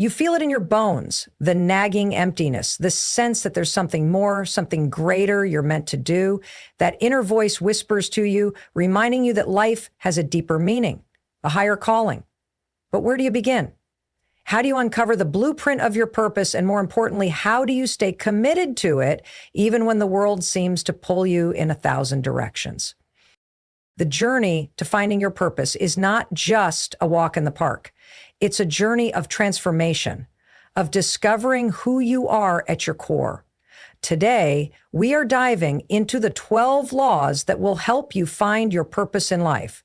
You feel it in your bones, the nagging emptiness, the sense that there's something more, something greater you're meant to do. That inner voice whispers to you, reminding you that life has a deeper meaning, a higher calling. But where do you begin? How do you uncover the blueprint of your purpose? And more importantly, how do you stay committed to it, even when the world seems to pull you in 1,000 directions? The journey to finding your purpose is not just a walk in the park. It's a journey of transformation, of discovering who you are at your core. Today, we are diving into the 12 laws that will help you find your purpose in life.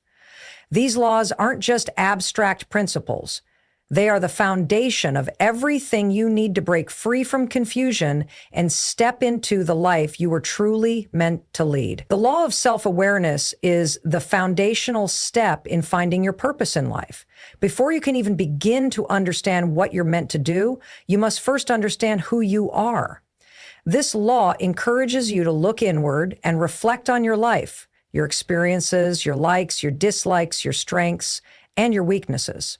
These laws aren't just abstract principles. They are the foundation of everything you need to break free from confusion and step into the life you were truly meant to lead. The law of self-awareness is the foundational step in finding your purpose in life. Before you can even begin to understand what you're meant to do, you must first understand who you are. This law encourages you to look inward and reflect on your life, your experiences, your likes, your dislikes, your strengths, and your weaknesses.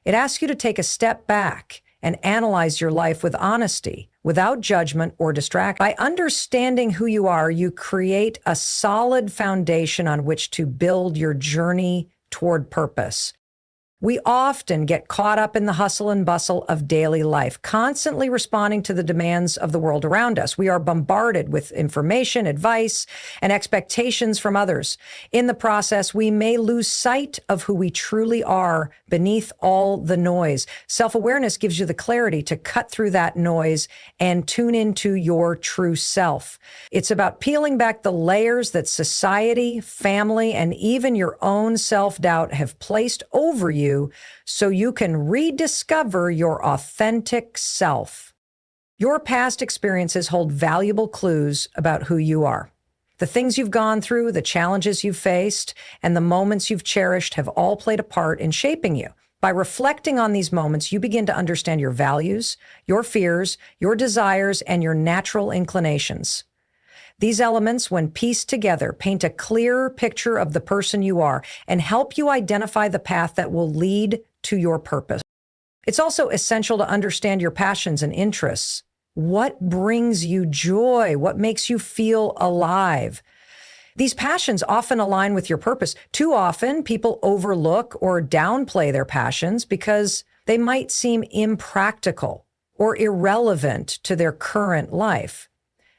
It asks you to take a step back and analyze your life with honesty, without judgment or distraction. By understanding who you are, you create a solid foundation on which to build your journey toward purpose. We often get caught up in the hustle and bustle of daily life, constantly responding to the demands of the world around us. We are bombarded with information, advice, and expectations from others. In the process, we may lose sight of who we truly are beneath all the noise. Self-awareness gives you the clarity to cut through that noise and tune into your true self. It's about peeling back the layers that society, family, and even your own self-doubt have placed over you, so you can rediscover your authentic self. Your past experiences hold valuable clues about who you are. The things you've gone through, the challenges you've faced, and the moments you've cherished have all played a part in shaping you. By reflecting on these moments, you begin to understand your values, your fears, your desires, and your natural inclinations. These elements, when pieced together, paint a clearer picture of the person you are and help you identify the path that will lead to your purpose. It's also essential to understand your passions and interests. What brings you joy? What makes you feel alive? These passions often align with your purpose. Too often, people overlook or downplay their passions because they might seem impractical or irrelevant to their current life.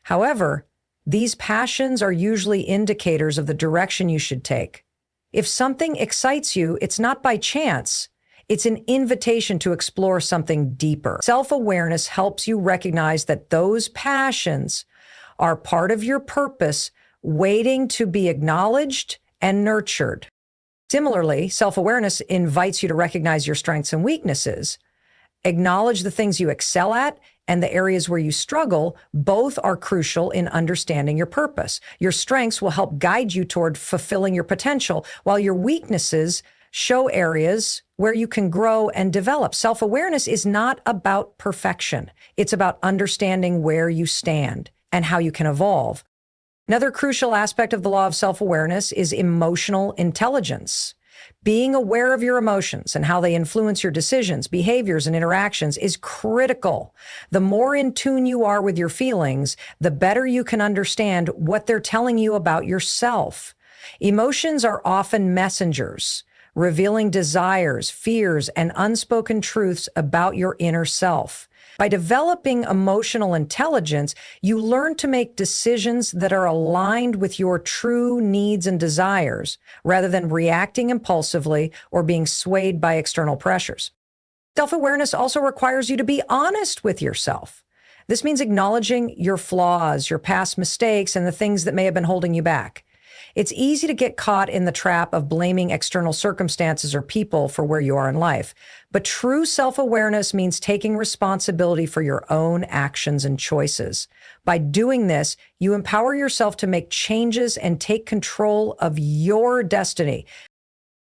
However, these passions are usually indicators of the direction you should take. If something excites you, it's not by chance. It's an invitation to explore something deeper. Self-awareness helps you recognize that those passions are part of your purpose, waiting to be acknowledged and nurtured. Similarly, self-awareness invites you to recognize your strengths and weaknesses. Acknowledge the things you excel at and the areas where you struggle. Both are crucial in understanding your purpose. Your strengths will help guide you toward fulfilling your potential, while your weaknesses show areas where you can grow and develop. Self-awareness is not about perfection. It's about understanding where you stand and how you can evolve. Another crucial aspect of the law of self-awareness is emotional intelligence. Being aware of your emotions and how they influence your decisions, behaviors, and interactions is critical. The more in tune you are with your feelings, the better you can understand what they're telling you about yourself. Emotions are often messengers, revealing desires, fears, and unspoken truths about your inner self. By developing emotional intelligence, you learn to make decisions that are aligned with your true needs and desires, rather than reacting impulsively or being swayed by external pressures. Self-awareness also requires you to be honest with yourself. This means acknowledging your flaws, your past mistakes, and the things that may have been holding you back. It's easy to get caught in the trap of blaming external circumstances or people for where you are in life. But true self-awareness means taking responsibility for your own actions and choices. By doing this, you empower yourself to make changes and take control of your destiny.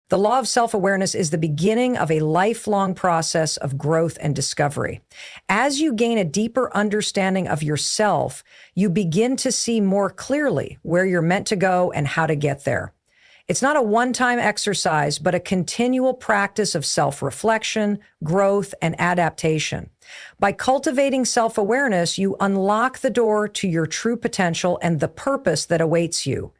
The law of self-awareness is the beginning of a lifelong process of growth and discovery. As you gain a deeper understanding of yourself, you begin to see more clearly where you're meant to go and how to get there. It's not a one-time exercise, but a continual practice of self-reflection, growth, and adaptation. By cultivating self-awareness, you unlock the door to your true potential and the purpose that awaits you.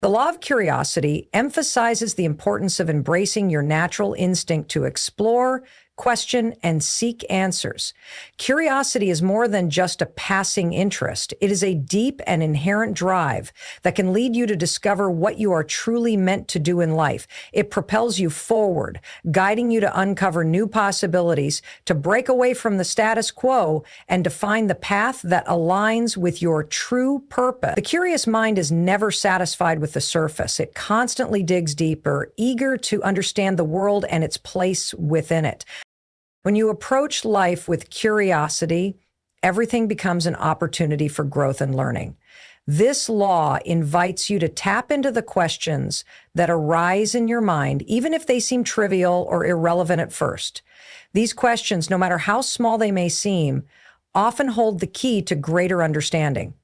The law of curiosity emphasizes the importance of embracing your natural instinct to explore, question, and seek answers. Curiosity is more than just a passing interest. It is a deep and inherent drive that can lead you to discover what you are truly meant to do in life. It propels you forward, guiding you to uncover new possibilities, to break away from the status quo, and to find the path that aligns with your true purpose. The curious mind is never satisfied with the surface. It constantly digs deeper, eager to understand the world and its place within it. When you approach life with curiosity, everything becomes an opportunity for growth and learning. This law invites you to tap into the questions that arise in your mind, even if they seem trivial or irrelevant at first. These questions, no matter how small they may seem, often hold the key to greater understanding.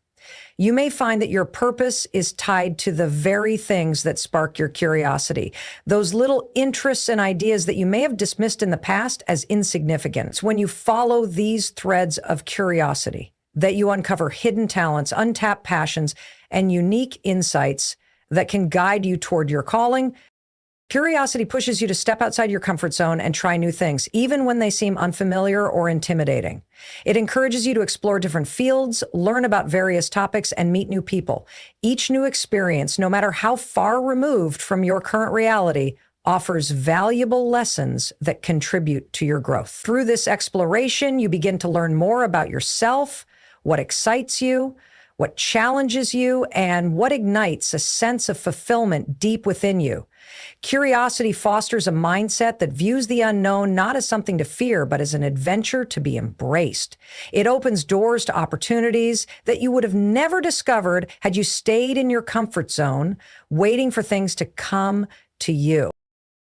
You may find that your purpose is tied to the very things that spark your curiosity, those little interests and ideas that you may have dismissed in the past as insignificant. It's when you follow these threads of curiosity that you uncover hidden talents, untapped passions, and unique insights that can guide you toward your calling. Curiosity pushes you to step outside your comfort zone and try new things, even when they seem unfamiliar or intimidating. It encourages you to explore different fields, learn about various topics, and meet new people. Each new experience, no matter how far removed from your current reality, offers valuable lessons that contribute to your growth. Through this exploration, you begin to learn more about yourself, what excites you, what challenges you, and what ignites a sense of fulfillment deep within you. Curiosity fosters a mindset that views the unknown not as something to fear, but as an adventure to be embraced. It opens doors to opportunities that you would have never discovered had you stayed in your comfort zone, waiting for things to come to you.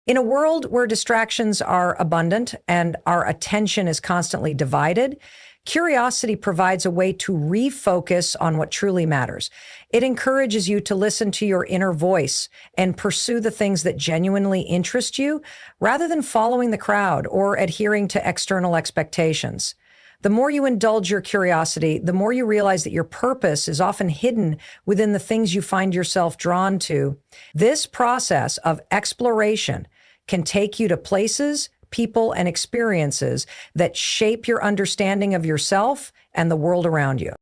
In a world where distractions are abundant and our attention is constantly divided, curiosity provides a way to refocus on what truly matters. It encourages you to listen to your inner voice and pursue the things that genuinely interest you, rather than following the crowd or adhering to external expectations. The more you indulge your curiosity, the more you realize that your purpose is often hidden within the things you find yourself drawn to. This process of exploration can take you to places, people, and experiences that shape your understanding of yourself and the world around you.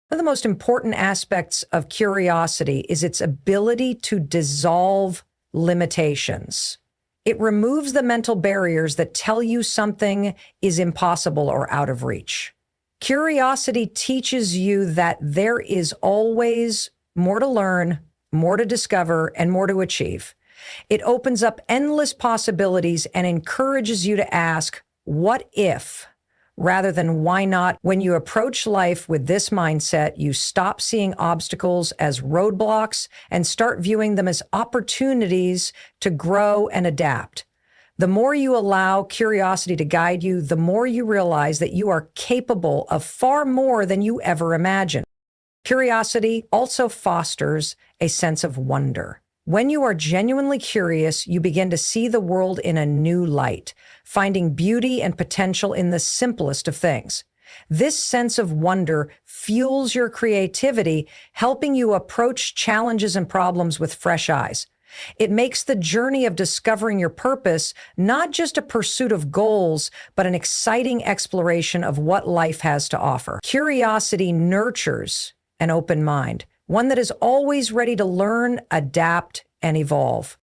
One of the most important aspects of curiosity is its ability to dissolve limitations. It removes the mental barriers that tell you something is impossible or out of reach. Curiosity teaches you that there is always more to learn, more to discover, and more to achieve. It opens up endless possibilities and encourages you to ask, what if, rather than why not? When you approach life with this mindset, you stop seeing obstacles as roadblocks and start viewing them as opportunities to grow and adapt. The more you allow curiosity to guide you, the more you realize that you are capable of far more than you ever imagined. Curiosity also fosters a sense of wonder. When you are genuinely curious, you begin to see the world in a new light, finding beauty and potential in the simplest of things. This sense of wonder fuels your creativity, helping you approach challenges and problems with fresh eyes. It makes the journey of discovering your purpose not just a pursuit of goals, but an exciting exploration of what life has to offer. Curiosity nurtures an open mind, one that is always ready to learn, adapt, and evolve.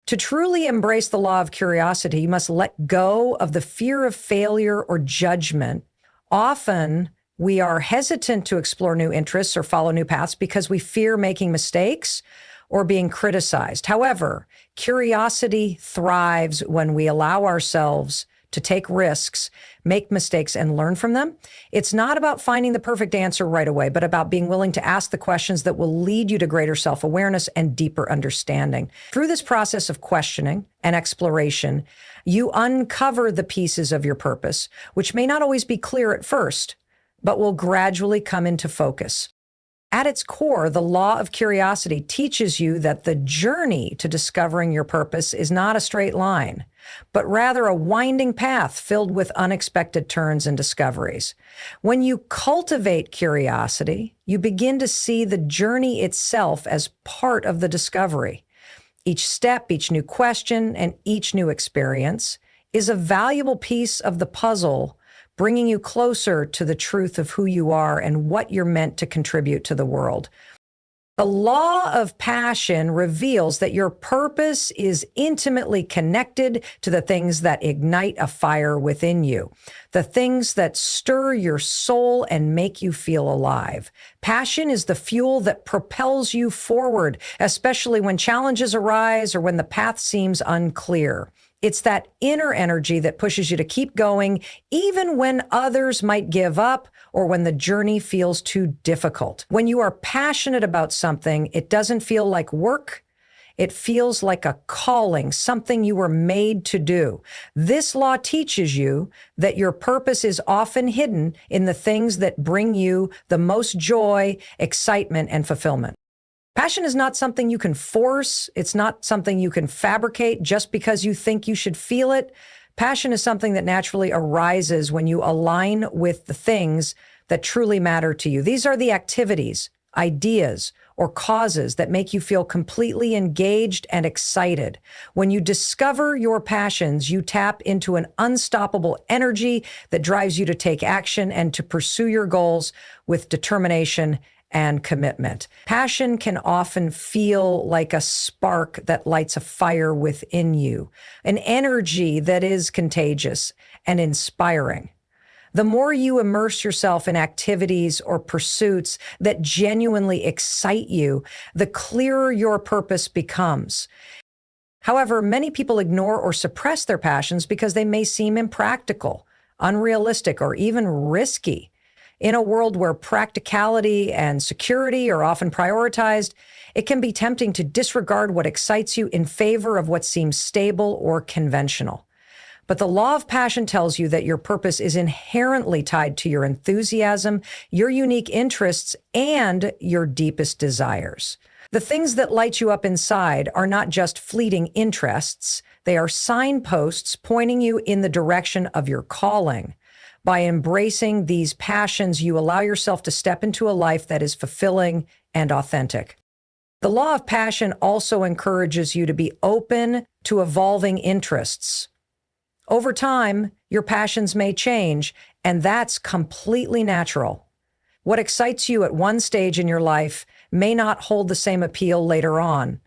To truly embrace the law of curiosity, you must let go of the fear of failure or judgment. Often, we are hesitant to explore new interests or follow new paths because we fear making mistakes or being criticized. However, curiosity thrives when we allow ourselves to take risks, make mistakes, and learn from them. It's not about finding the perfect answer right away, but about being willing to ask the questions that will lead you to greater self-awareness and deeper understanding. Through this process of questioning and exploration, you uncover the pieces of your purpose, which may not always be clear at first, but will gradually come into focus. At its core, the law of curiosity teaches you that the journey to discovering your purpose is not a straight line, but rather a winding path filled with unexpected turns and discoveries. When you cultivate curiosity, you begin to see the journey itself as part of the discovery. Each step, each new question, and each new experience is a valuable piece of the puzzle, bringing you closer to the truth of who you are and what you're meant to contribute to the world. The law of passion reveals that your purpose is intimately connected to the things that ignite a fire within you, the things that stir your soul and make you feel alive. Passion is the fuel that propels you forward, especially when challenges arise or when the path seems unclear. It's that inner energy that pushes you to keep going, even when others might give up or when the journey feels too difficult. When you are passionate about something, it doesn't feel like work. It feels like a calling, something you were made to do. This law teaches you that your purpose is often hidden in the things that bring you the most joy, excitement, and fulfillment. Passion is not something you can force. It's not something you can fabricate just because you think you should feel it. Passion is something that naturally arises when you align with the things that truly matter to you. These are the activities, ideas, or causes that make you feel completely engaged and excited. When you discover your passions, you tap into an unstoppable energy that drives you to take action and to pursue your goals with determination and commitment. Passion can often feel like a spark that lights a fire within you, an energy that is contagious and inspiring. The more you immerse yourself in activities or pursuits that genuinely excite you, the clearer your purpose becomes. However, many people ignore or suppress their passions because they may seem impractical, unrealistic, or even risky. In a world where practicality and security are often prioritized, it can be tempting to disregard what excites you in favor of what seems stable or conventional. But the law of passion tells you that your purpose is inherently tied to your enthusiasm, your unique interests, and your deepest desires. The things that light you up inside are not just fleeting interests. They are signposts pointing you in the direction of your calling. By embracing these passions, you allow yourself to step into a life that is fulfilling and authentic. The law of passion also encourages you to be open to evolving interests. Over time, your passions may change, and that's completely natural. What excites you at one stage in your life may not hold the same appeal later on.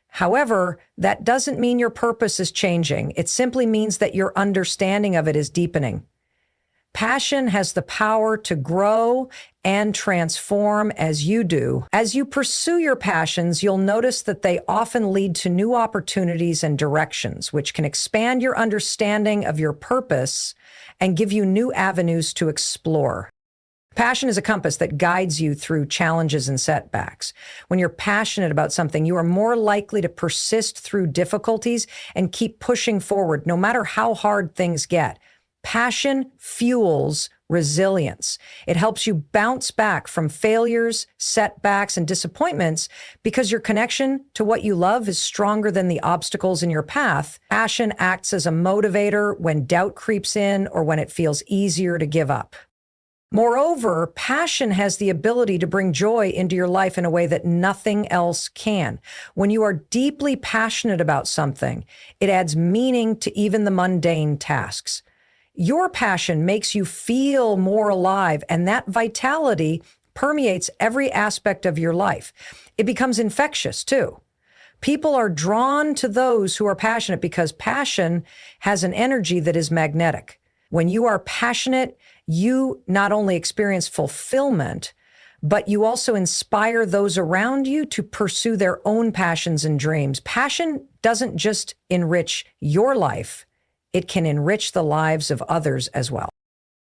However, that doesn't mean your purpose is changing. It simply means that your understanding of it is deepening. Passion has the power to grow and transform as you do. As you pursue your passions, you'll notice that they often lead to new opportunities and directions, which can expand your understanding of your purpose and give you new avenues to explore. Passion is a compass that guides you through challenges and setbacks. When you're passionate about something, you are more likely to persist through difficulties and keep pushing forward, no matter how hard things get. Passion fuels resilience. It helps you bounce back from failures, setbacks, and disappointments because your connection to what you love is stronger than the obstacles in your path. Passion acts as a motivator when doubt creeps in or when it feels easier to give up. Moreover, passion has the ability to bring joy into your life in a way that nothing else can. When you are deeply passionate about something, it adds meaning to even the mundane tasks. Your passion makes you feel more alive, and that vitality permeates every aspect of your life. It becomes infectious, too. People are drawn to those who are passionate because passion has an energy that is magnetic. When you are passionate, you not only experience fulfillment, but you also inspire those around you to pursue their own passions and dreams. Passion doesn't just enrich your life. It can enrich the lives of others as well.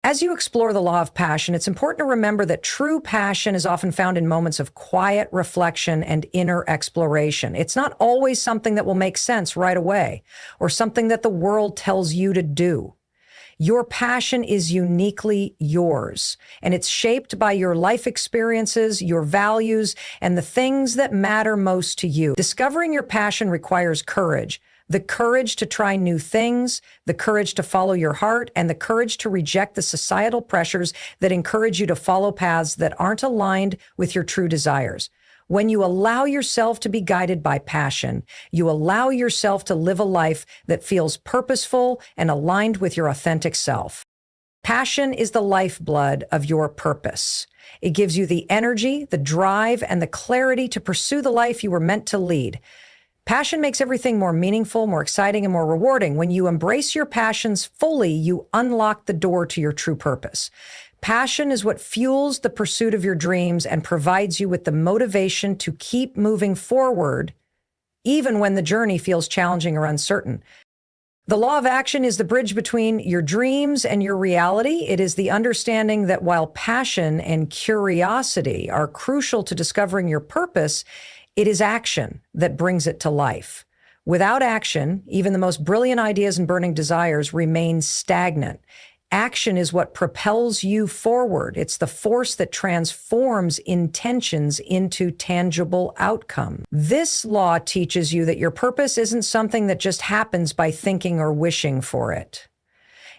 As you explore the law of passion, it's important to remember that true passion is often found in moments of quiet reflection and inner exploration. It's not always something that will make sense right away or something that the world tells you to do. Your passion is uniquely yours, and it's shaped by your life experiences, your values, and the things that matter most to you. Discovering your passion requires courage. The courage to try new things, the courage to follow your heart, and the courage to reject the societal pressures that encourage you to follow paths that aren't aligned with your true desires. When you allow yourself to be guided by passion, you allow yourself to live a life that feels purposeful and aligned with your authentic self. Passion is the lifeblood of your purpose. It gives you the energy, the drive, and the clarity to pursue the life you were meant to lead. Passion makes everything more meaningful, more exciting, and more rewarding. When you embrace your passions fully, you unlock the door to your true purpose. Passion is what fuels the pursuit of your dreams and provides you with the motivation to keep moving forward, even when the journey feels challenging or uncertain. The law of action is the bridge between your dreams and your reality. It is the understanding that while passion and curiosity are crucial to discovering your purpose, it is action that brings it to life. Without action, even the most brilliant ideas and burning desires remain stagnant. Action is what propels you forward. It's the force that transforms intentions into tangible outcomes. This law teaches you that your purpose isn't something that just happens by thinking or wishing for it.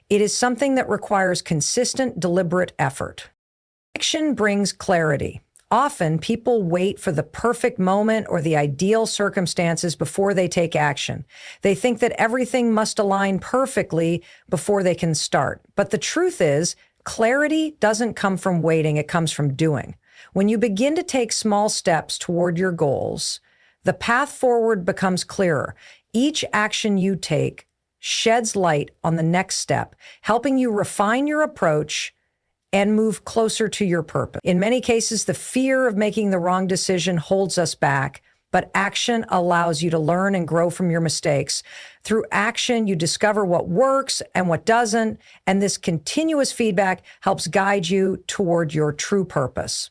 It is something that requires consistent, deliberate effort. Action brings clarity. Often, people wait for the perfect moment or the ideal circumstances before they take action. They think that everything must align perfectly before they can start. But the truth is, clarity doesn't come from waiting, it comes from doing. When you begin to take small steps toward your goals, the path forward becomes clearer. Each action you take sheds light on the next step, helping you refine your approach and move closer to your purpose. In many cases, the fear of making the wrong decision holds us back, but action allows you to learn and grow from your mistakes. Through action, you discover what works and what doesn't, and this continuous feedback helps guide you toward your true purpose.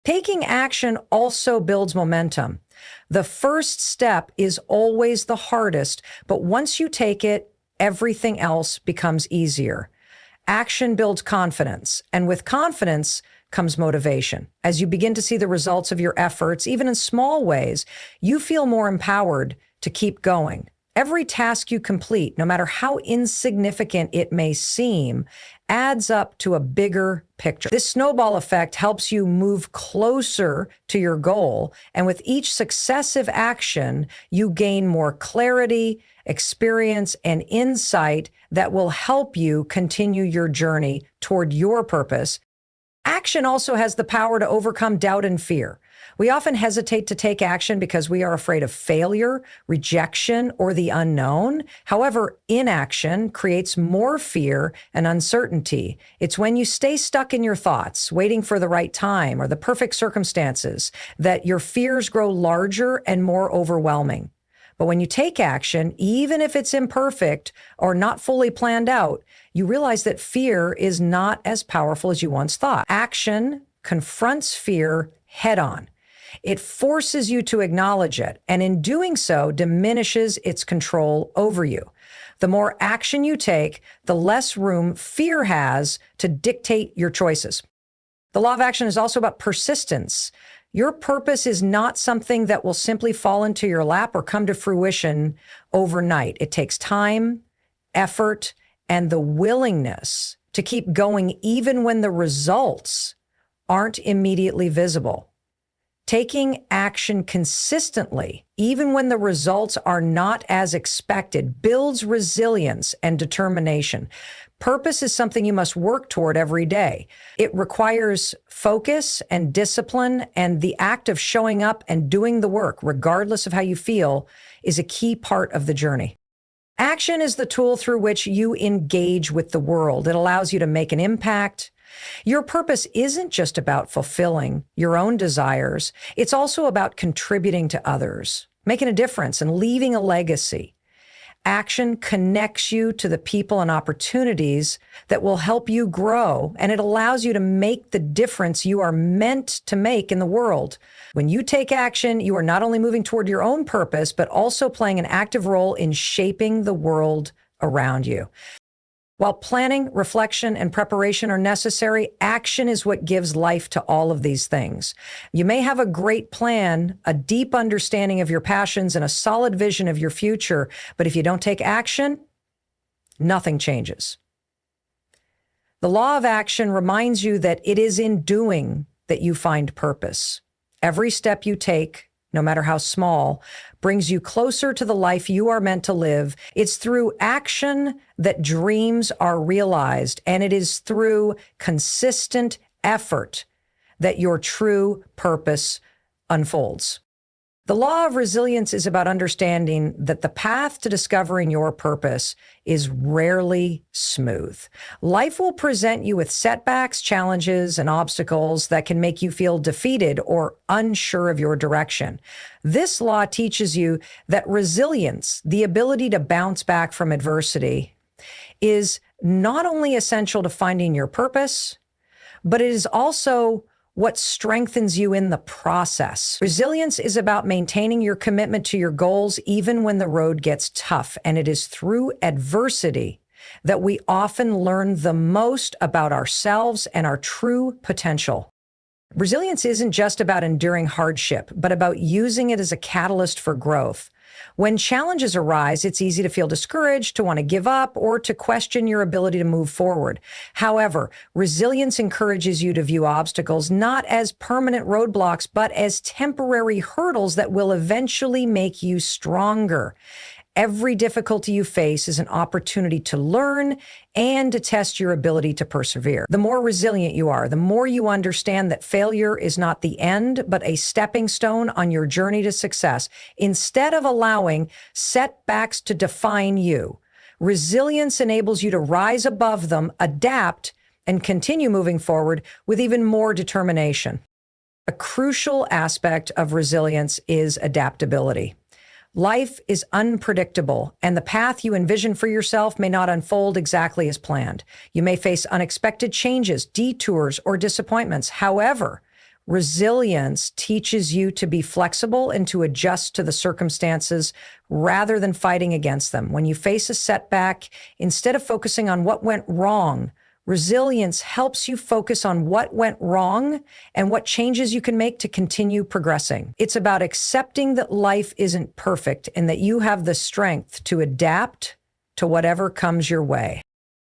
Taking action also builds momentum. The first step is always the hardest, but once you take it, everything else becomes easier. Action builds confidence, and with confidence comes motivation. As you begin to see the results of your efforts, even in small ways, you feel more empowered to keep going. Every task you complete, no matter how insignificant it may seem, adds up to a bigger picture. This snowball effect helps you move closer to your goal, and with each successive action, you gain more clarity, experience, and insight that will help you continue your journey toward your purpose. Action also has the power to overcome doubt and fear. We often hesitate to take action because we are afraid of failure, rejection, or the unknown. However, inaction creates more fear and uncertainty. It's when you stay stuck in your thoughts, waiting for the right time or the perfect circumstances, that your fears grow larger and more overwhelming. But when you take action, even if it's imperfect or not fully planned out, you realize that fear is not as powerful as you once thought. Action confronts fear head on. It forces you to acknowledge it, and in doing so, diminishes its control over you. The more action you take, the less room fear has to dictate your choices. The law of action is also about persistence. Your purpose is not something that will simply fall into your lap or come to fruition overnight. It takes time, effort, and the willingness to keep going even when the results aren't immediately visible. Taking action consistently, even when the results are not as expected, builds resilience and determination. Purpose is something you must work toward every day. It requires focus and discipline, and the act of showing up and doing the work, regardless of how you feel, is a key part of the journey. Action is the tool through which you engage with the world. It allows you to make an impact. Your purpose isn't just about fulfilling your own desires. It's also about contributing to others, making a difference, and leaving a legacy. Action connects you to the people and opportunities that will help you grow, and it allows you to make the difference you are meant to make in the world. When you take action, you are not only moving toward your own purpose, but also playing an active role in shaping the world around you. While planning, reflection, and preparation are necessary, action is what gives life to all of these things. You may have a great plan, a deep understanding of your passions, and a solid vision of your future, but if you don't take action, nothing changes. The law of action reminds you that it is in doing that you find purpose. Every step you take, no matter how small, brings you closer to the life you are meant to live. It's through action that dreams are realized, and it is through consistent effort that your true purpose unfolds. The law of resilience is about understanding that the path to discovering your purpose is rarely smooth. Life will present you with setbacks, challenges, and obstacles that can make you feel defeated or unsure of your direction. This law teaches you that resilience, the ability to bounce back from adversity, is not only essential to finding your purpose, but it is also what strengthens you in the process. Resilience is about maintaining your commitment to your goals even when the road gets tough, and it is through adversity that we often learn the most about ourselves and our true potential. Resilience isn't just about enduring hardship, but about using it as a catalyst for growth. When challenges arise, it's easy to feel discouraged, to want to give up, or to question your ability to move forward. However, resilience encourages you to view obstacles not as permanent roadblocks, but as temporary hurdles that will eventually make you stronger. Every difficulty you face is an opportunity to learn and to test your ability to persevere. The more resilient you are, the more you understand that failure is not the end, but a stepping stone on your journey to success. Instead of allowing setbacks to define you, resilience enables you to rise above them, adapt, and continue moving forward with even more determination. A crucial aspect of resilience is adaptability. Life is unpredictable, and the path you envision for yourself may not unfold exactly as planned. You may face unexpected changes, detours, or disappointments. However, resilience teaches you to be flexible and to adjust to the circumstances rather than fighting against them. When you face a setback, instead of focusing on what went wrong, resilience helps you focus on what went wrong and what changes you can make to continue progressing. It's about accepting that life isn't perfect and that you have the strength to adapt to whatever comes your way.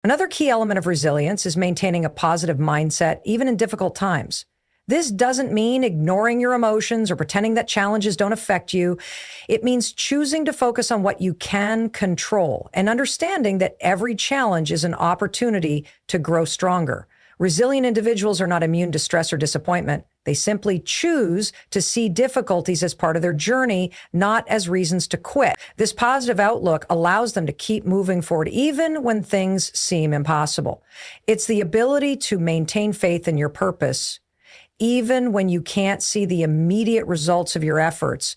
Another key element of resilience is maintaining a positive mindset, even in difficult times. This doesn't mean ignoring your emotions or pretending that challenges don't affect you. It means choosing to focus on what you can control and understanding that every challenge is an opportunity to grow stronger. Resilient individuals are not immune to stress or disappointment. They simply choose to see difficulties as part of their journey, not as reasons to quit. This positive outlook allows them to keep moving forward even when things seem impossible. It's the ability to maintain faith in your purpose even when you can't see the immediate results of your efforts.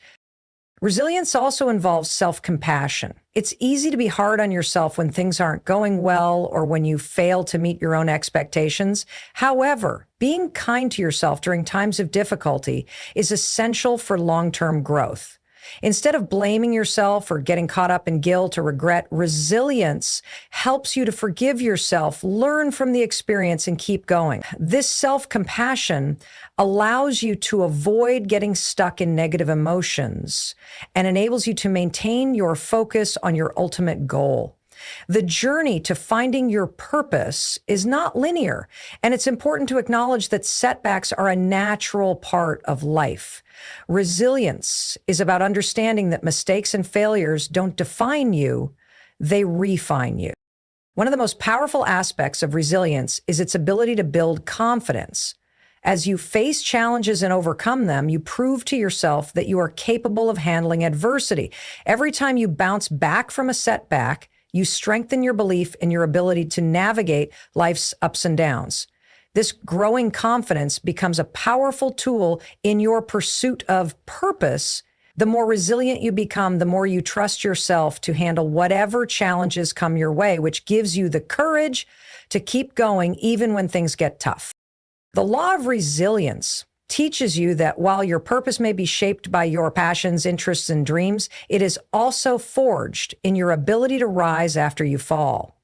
Resilience also involves self-compassion. It's easy to be hard on yourself when things aren't going well or when you fail to meet your own expectations. However, being kind to yourself during times of difficulty is essential for long-term growth. Instead of blaming yourself or getting caught up in guilt or regret, resilience helps you to forgive yourself, learn from the experience, and keep going. This self-compassion allows you to avoid getting stuck in negative emotions and enables you to maintain your focus on your ultimate goal. The journey to finding your purpose is not linear, and it's important to acknowledge that setbacks are a natural part of life. Resilience is about understanding that mistakes and failures don't define you, they refine you. One of the most powerful aspects of resilience is its ability to build confidence. As you face challenges and overcome them, you prove to yourself that you are capable of handling adversity. Every time you bounce back from a setback, you strengthen your belief in your ability to navigate life's ups and downs. This growing confidence becomes a powerful tool in your pursuit of purpose. The more resilient you become, the more you trust yourself to handle whatever challenges come your way, which gives you the courage to keep going even when things get tough. The law of resilience teaches you that while your purpose may be shaped by your passions, interests, and dreams, it is also forged in your ability to rise after you fall.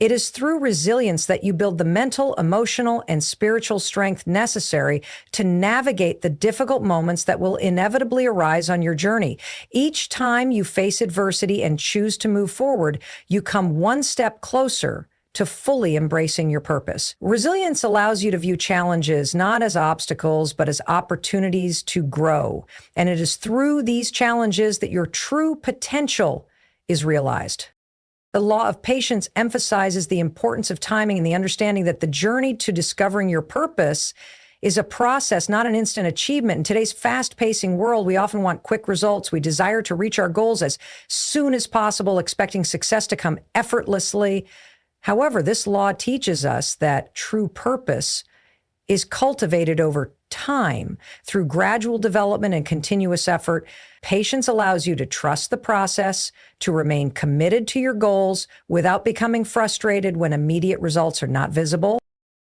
It is through resilience that you build the mental, emotional, and spiritual strength necessary to navigate the difficult moments that will inevitably arise on your journey. Each time you face adversity and choose to move forward, you come one step closer to fully embracing your purpose. Resilience allows you to view challenges not as obstacles, but as opportunities to grow. And it is through these challenges that your true potential is realized. The law of patience emphasizes the importance of timing and the understanding that the journey to discovering your purpose is a process, not an instant achievement. In today's fast-pacing world, we often want quick results. We desire to reach our goals as soon as possible, expecting success to come effortlessly. However, this law teaches us that true purpose is cultivated over time through gradual development and continuous effort. Patience allows you to trust the process, to remain committed to your goals without becoming frustrated when immediate results are not visible.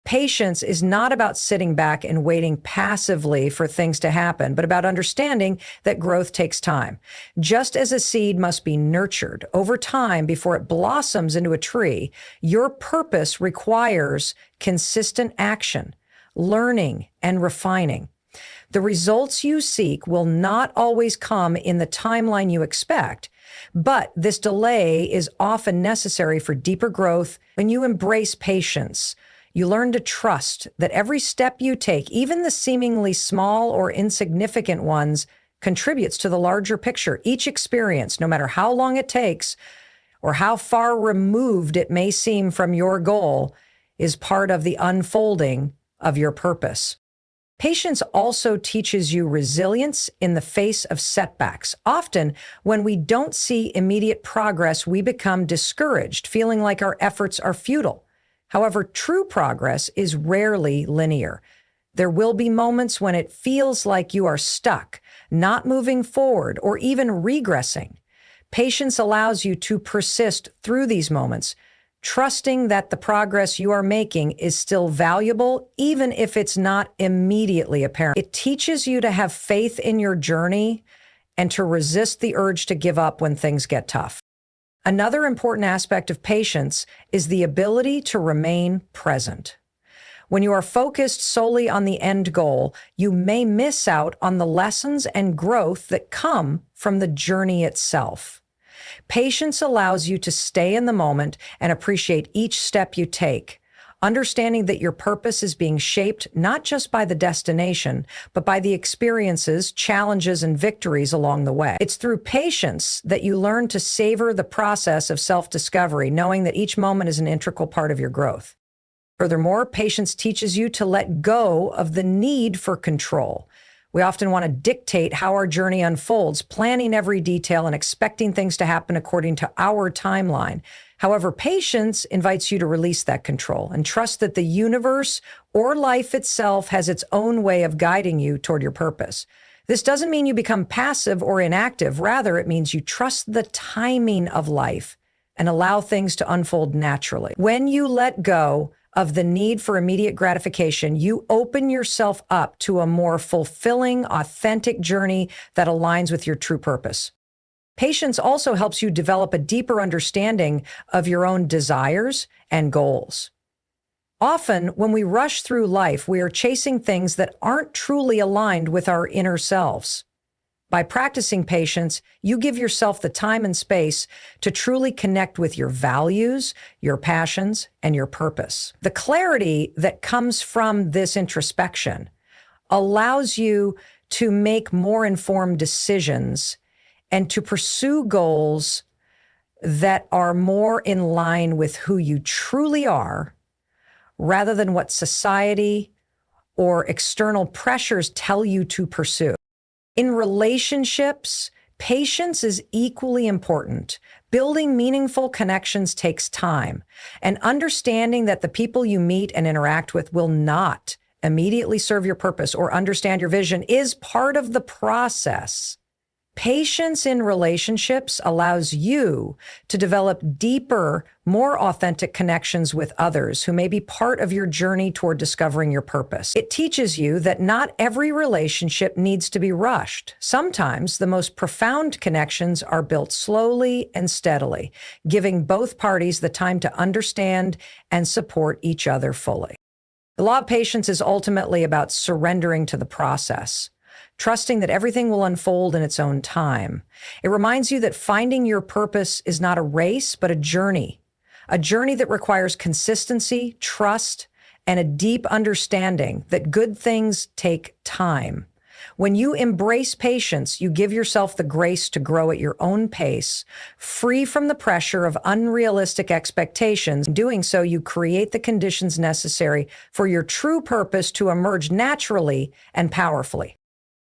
Patience is not about sitting back and waiting passively for things to happen, but about understanding that growth takes time. Just as a seed must be nurtured over time before it blossoms into a tree, your purpose requires consistent action, learning, and refining. The results you seek will not always come in the timeline you expect, but this delay is often necessary for deeper growth. When you embrace patience, you learn to trust that every step you take, even the seemingly small or insignificant ones, contributes to the larger picture. Each experience, no matter how long it takes or how far removed it may seem from your goal, is part of the unfolding of your purpose. Patience also teaches you resilience in the face of setbacks. Often, when we don't see immediate progress, we become discouraged, feeling like our efforts are futile. However, true progress is rarely linear. There will be moments when it feels like you are stuck, not moving forward, or even regressing. Patience allows you to persist through these moments, trusting that the progress you are making is still valuable, even if it's not immediately apparent. It teaches you to have faith in your journey and to resist the urge to give up when things get tough. Another important aspect of patience is the ability to remain present. When you are focused solely on the end goal, you may miss out on the lessons and growth that come from the journey itself. Patience allows you to stay in the moment and appreciate each step you take, understanding that your purpose is being shaped not just by the destination, but by the experiences, challenges, and victories along the way. It's through patience that you learn to savor the process of self-discovery, knowing that each moment is an integral part of your growth. Furthermore, patience teaches you to let go of the need for control. We often want to dictate how our journey unfolds, planning every detail and expecting things to happen according to our timeline. However, patience invites you to release that control and trust that the universe or life itself has its own way of guiding you toward your purpose. This doesn't mean you become passive or inactive. Rather, it means you trust the timing of life and allow things to unfold naturally. When you let go of the need for immediate gratification, you open yourself up to a more fulfilling, authentic journey that aligns with your true purpose. Patience also helps you develop a deeper understanding of your own desires and goals. Often, when we rush through life, we are chasing things that aren't truly aligned with our inner selves. By practicing patience, you give yourself the time and space to truly connect with your values, your passions, and your purpose. The clarity that comes from this introspection allows you to make more informed decisions and to pursue goals that are more in line with who you truly are, rather than what society or external pressures tell you to pursue. In relationships, patience is equally important. Building meaningful connections takes time, and understanding that the people you meet and interact with will not immediately serve your purpose or understand your vision is part of the process. Patience in relationships allows you to develop deeper, more authentic connections with others who may be part of your journey toward discovering your purpose. It teaches you that not every relationship needs to be rushed. Sometimes the most profound connections are built slowly and steadily, giving both parties the time to understand and support each other fully. The law of patience is ultimately about surrendering to the process, trusting that everything will unfold in its own time. It reminds you that finding your purpose is not a race, but a journey that requires consistency, trust, and a deep understanding that good things take time. When you embrace patience, you give yourself the grace to grow at your own pace, free from the pressure of unrealistic expectations. In doing so, you create the conditions necessary for your true purpose to emerge naturally and powerfully.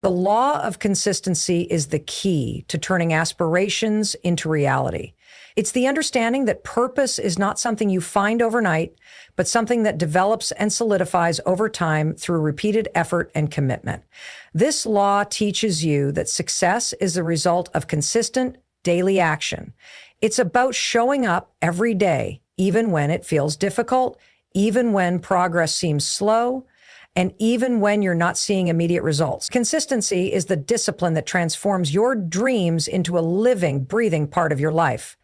The law of consistency is the key to turning aspirations into reality. It's the understanding that purpose is not something you find overnight, but something that develops and solidifies over time through repeated effort and commitment. This law teaches you that success is the result of consistent daily action. It's about showing up every day, even when it feels difficult, even when progress seems slow, and even when you're not seeing immediate results. Consistency is the discipline that transforms your dreams into a living, breathing part of your life.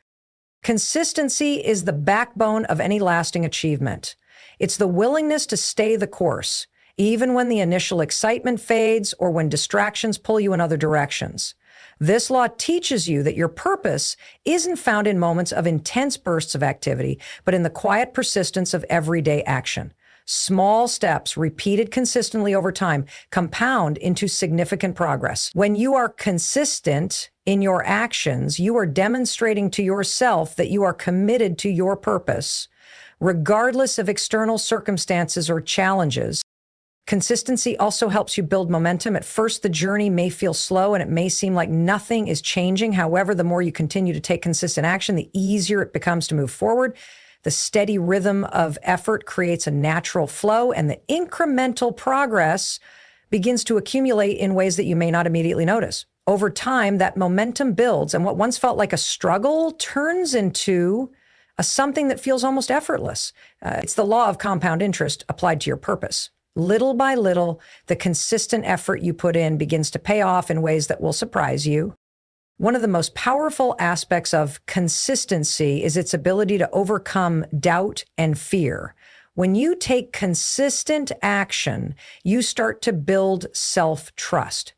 Consistency is the backbone of any lasting achievement. It's the willingness to stay the course, even when the initial excitement fades or when distractions pull you in other directions. This law teaches you that your purpose isn't found in moments of intense bursts of activity, but in the quiet persistence of everyday action. Small steps repeated consistently over time compound into significant progress. When you are consistent in your actions, you are demonstrating to yourself that you are committed to your purpose, regardless of external circumstances or challenges. Consistency also helps you build momentum. At first, the journey may feel slow and it may seem like nothing is changing. However, the more you continue to take consistent action, the easier it becomes to move forward. The steady rhythm of effort creates a natural flow, and the incremental progress begins to accumulate in ways that you may not immediately notice. Over time, that momentum builds, and what once felt like a struggle turns into something that feels almost effortless. It's the law of compound interest applied to your purpose. Little by little, the consistent effort you put in begins to pay off in ways that will surprise you. One of the most powerful aspects of consistency is its ability to overcome doubt and fear. When you take consistent action, you start to build self-trust.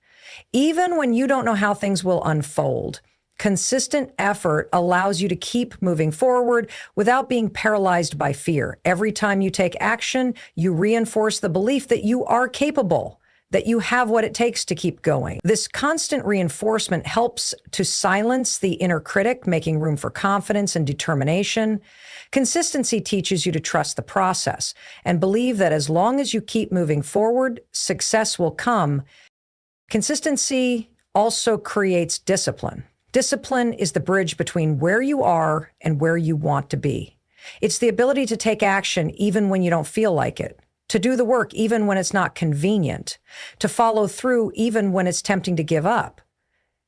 Even when you don't know how things will unfold, consistent effort allows you to keep moving forward without being paralyzed by fear. Every time you take action, you reinforce the belief that you are capable, that you have what it takes to keep going. This constant reinforcement helps to silence the inner critic, making room for confidence and determination. Consistency teaches you to trust the process and believe that as long as you keep moving forward, success will come. Consistency also creates discipline. Discipline is the bridge between where you are and where you want to be. It's the ability to take action even when you don't feel like it, to do the work even when it's not convenient, to follow through even when it's tempting to give up.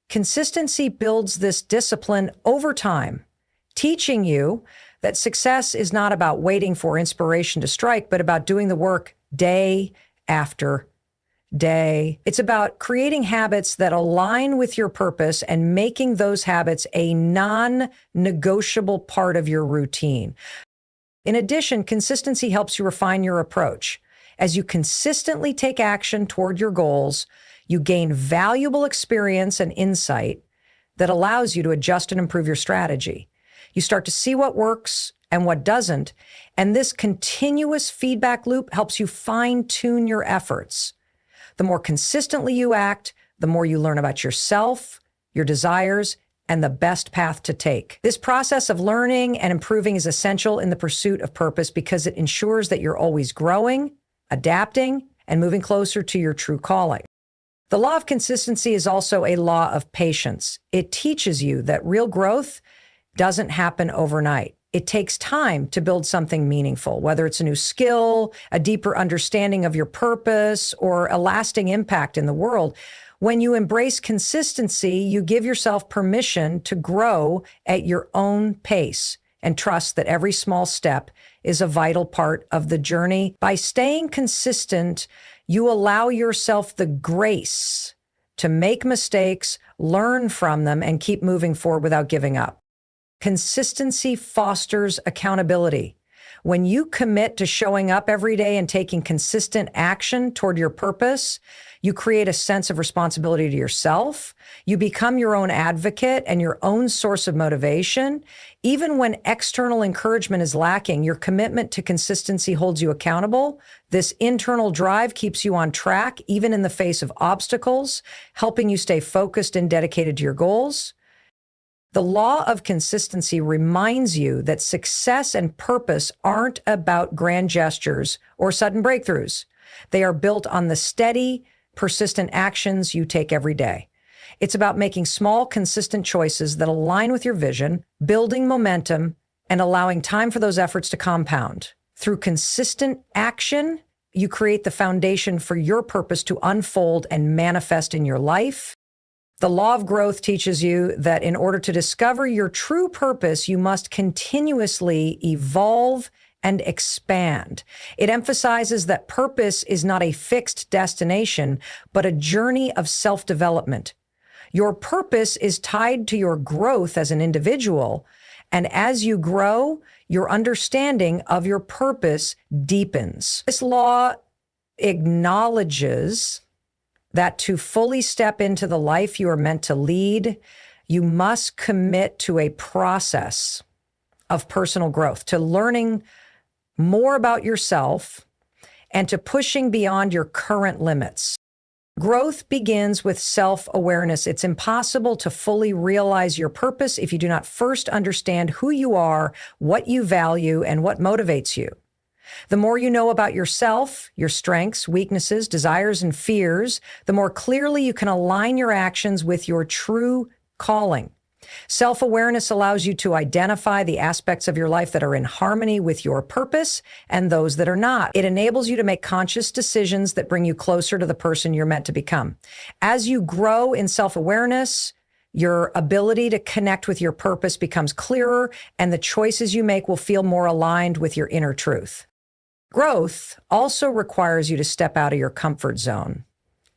Consistency builds this discipline over time, teaching you that success is not about waiting for inspiration to strike, but about doing the work day after day. It's about creating habits that align with your purpose and making those habits a non-negotiable part of your routine. In addition, consistency helps you refine your approach. As you consistently take action toward your goals, you gain valuable experience and insight that allows you to adjust and improve your strategy. You start to see what works and what doesn't, and this continuous feedback loop helps you fine-tune your efforts. The more consistently you act, the more you learn about yourself, your desires, and the best path to take. This process of learning and improving is essential in the pursuit of purpose because it ensures that you're always growing, adapting, and moving closer to your true calling. The law of consistency is also a law of patience. It teaches you that real growth doesn't happen overnight. It takes time to build something meaningful, whether it's a new skill, a deeper understanding of your purpose, or a lasting impact in the world. When you embrace consistency, you give yourself permission to grow at your own pace and trust that every small step is a vital part of the journey. By staying consistent, you allow yourself the grace to make mistakes, learn from them, and keep moving forward without giving up. Consistency fosters accountability. When you commit to showing up every day and taking consistent action toward your purpose, you create a sense of responsibility to yourself. You become your own advocate and your own source of motivation. Even when external encouragement is lacking, your commitment to consistency holds you accountable. This internal drive keeps you on track, even in the face of obstacles, helping you stay focused and dedicated to your goals. The law of consistency reminds you that success and purpose aren't about grand gestures or sudden breakthroughs. They are built on the steady, persistent actions you take every day. It's about making small, consistent choices that align with your vision, building momentum, and allowing time for those efforts to compound. Through consistent action, you create the foundation for your purpose to unfold and manifest in your life. The law of growth teaches you that in order to discover your true purpose, you must continuously evolve and expand. It emphasizes that purpose is not a fixed destination, but a journey of self-development. Your purpose is tied to your growth as an individual, and as you grow, your understanding of your purpose deepens. This law acknowledges that to fully step into the life you are meant to lead, you must commit to a process of personal growth, to learning more about yourself, and to pushing beyond your current limits. Growth begins with self-awareness. It's impossible to fully realize your purpose if you do not first understand who you are, what you value, and what motivates you. The more you know about yourself, your strengths, weaknesses, desires, and fears, the more clearly you can align your actions with your true calling. Self-awareness allows you to identify the aspects of your life that are in harmony with your purpose and those that are not. It enables you to make conscious decisions that bring you closer to the person you're meant to become. As you grow in self-awareness, your ability to connect with your purpose becomes clearer, and the choices you make will feel more aligned with your inner truth. Growth also requires you to step out of your comfort zone.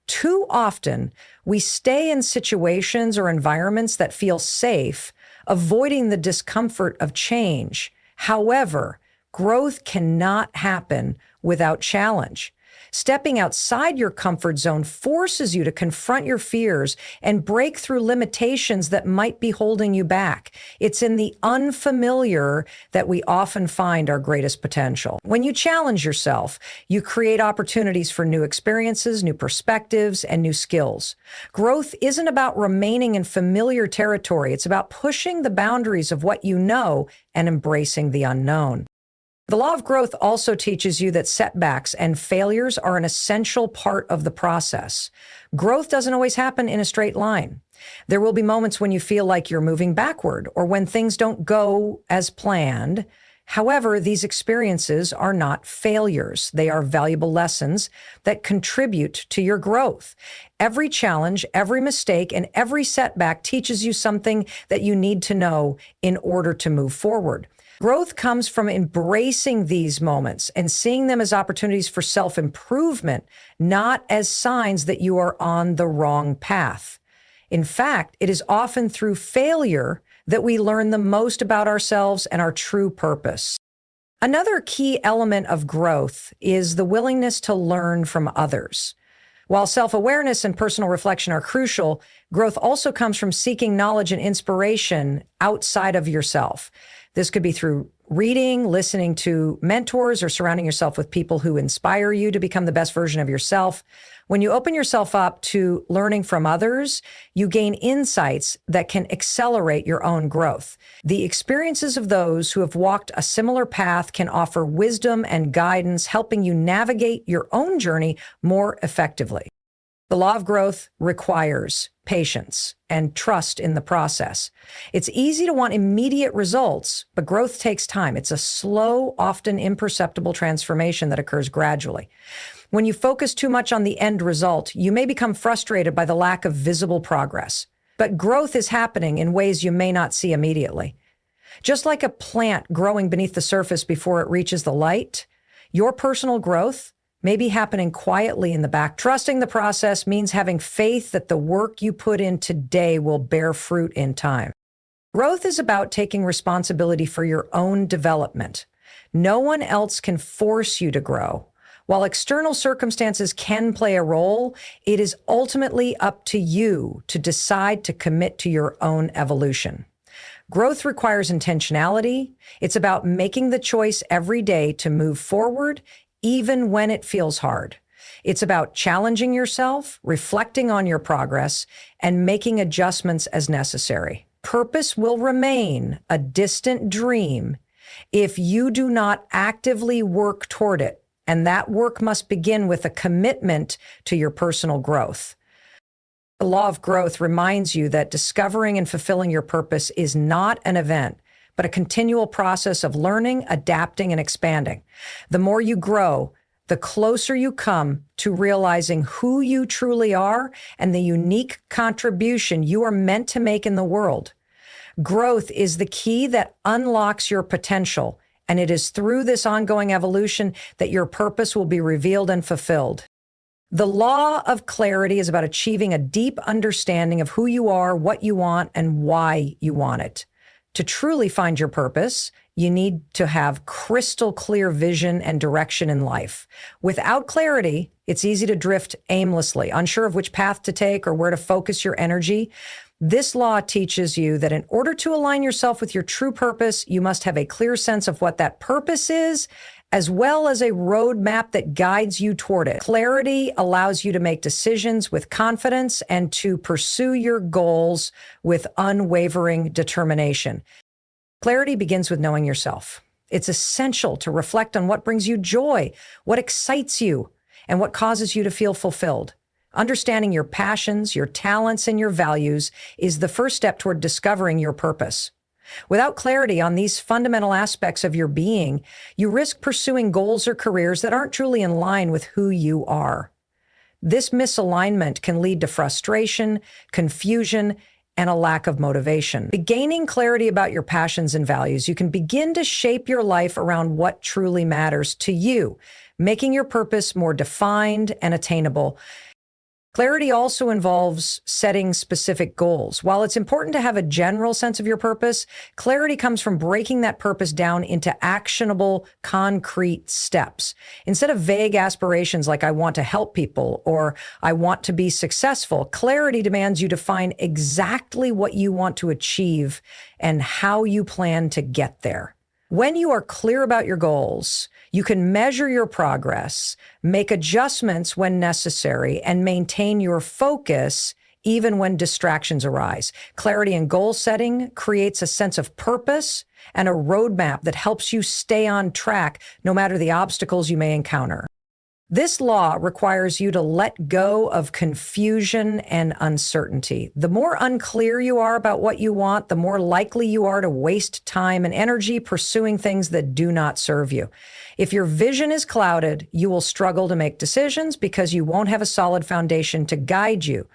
Too often, we stay in situations or environments that feel safe, avoiding the discomfort of change. However, growth cannot happen without challenge. Stepping outside your comfort zone forces you to confront your fears and break through limitations that might be holding you back. It's in the unfamiliar that we often find our greatest potential. When you challenge yourself, you create opportunities for new experiences, new perspectives, and new skills. Growth isn't about remaining in familiar territory. It's about pushing the boundaries of what you know and embracing the unknown. The law of growth also teaches you that setbacks and failures are an essential part of the process. Growth doesn't always happen in a straight line. There will be moments when you feel like you're moving backward or when things don't go as planned. However, these experiences are not failures. They are valuable lessons that contribute to your growth. Every challenge, every mistake, and every setback teaches you something that you need to know in order to move forward. Growth comes from embracing these moments and seeing them as opportunities for self-improvement, not as signs that you are on the wrong path. In fact, it is often through failure that we learn the most about ourselves and our true purpose. Another key element of growth is the willingness to learn from others. While self-awareness and personal reflection are crucial, growth also comes from seeking knowledge and inspiration outside of yourself. This could be through reading, listening to mentors, or surrounding yourself with people who inspire you to become the best version of yourself. When you open yourself up to learning from others, you gain insights that can accelerate your own growth. The experiences of those who have walked a similar path can offer wisdom and guidance, helping you navigate your own journey more effectively. The law of growth requires patience and trust in the process. It's easy to want immediate results, but growth takes time. It's a slow, often imperceptible transformation that occurs gradually. When you focus too much on the end result, you may become frustrated by the lack of visible progress. But growth is happening in ways you may not see immediately. Just like a plant growing beneath the surface before it reaches the light, your personal growth may be happening quietly in the back. Trusting the process means having faith that the work you put in today will bear fruit in time. Growth is about taking responsibility for your own development. No one else can force you to grow. While external circumstances can play a role, it is ultimately up to you to decide to commit to your own evolution. Growth requires intentionality. It's about making the choice every day to move forward, even when it feels hard. It's about challenging yourself, reflecting on your progress, and making adjustments as necessary. Purpose will remain a distant dream if you do not actively work toward it, and that work must begin with a commitment to your personal growth. The law of growth reminds you that discovering and fulfilling your purpose is not an event, but a continual process of learning, adapting, and expanding. The more you grow, the closer you come to realizing who you truly are and the unique contribution you are meant to make in the world. Growth is the key that unlocks your potential, and it is through this ongoing evolution that your purpose will be revealed and fulfilled. The law of clarity is about achieving a deep understanding of who you are, what you want, and why you want it. To truly find your purpose, you need to have crystal clear vision and direction in life. Without clarity, it's easy to drift aimlessly, unsure of which path to take or where to focus your energy. This law teaches you that in order to align yourself with your true purpose, you must have a clear sense of what that purpose is, as well as a roadmap that guides you toward it. Clarity allows you to make decisions with confidence and to pursue your goals with unwavering determination. Clarity begins with knowing yourself. It's essential to reflect on what brings you joy, what excites you, and what causes you to feel fulfilled. Understanding your passions, your talents, and your values is the first step toward discovering your purpose. Without clarity on these fundamental aspects of your being, you risk pursuing goals or careers that aren't truly in line with who you are. This misalignment can lead to frustration, confusion, and a lack of motivation. By gaining clarity about your passions and values, you can begin to shape your life around what truly matters to you, making your purpose more defined and attainable. Clarity also involves setting specific goals. While it's important to have a general sense of your purpose, clarity comes from breaking that purpose down into actionable, concrete steps. Instead of vague aspirations like I want to help people or I want to be successful, clarity demands you define exactly what you want to achieve and how you plan to get there. When you are clear about your goals, you can measure your progress, make adjustments when necessary, and maintain your focus even when distractions arise. Clarity in goal setting creates a sense of purpose and a roadmap that helps you stay on track no matter the obstacles you may encounter. This law requires you to let go of confusion and uncertainty. The more unclear you are about what you want, the more likely you are to waste time and energy pursuing things that do not serve you. If your vision is clouded, you will struggle to make decisions because you won't have a solid foundation to guide you.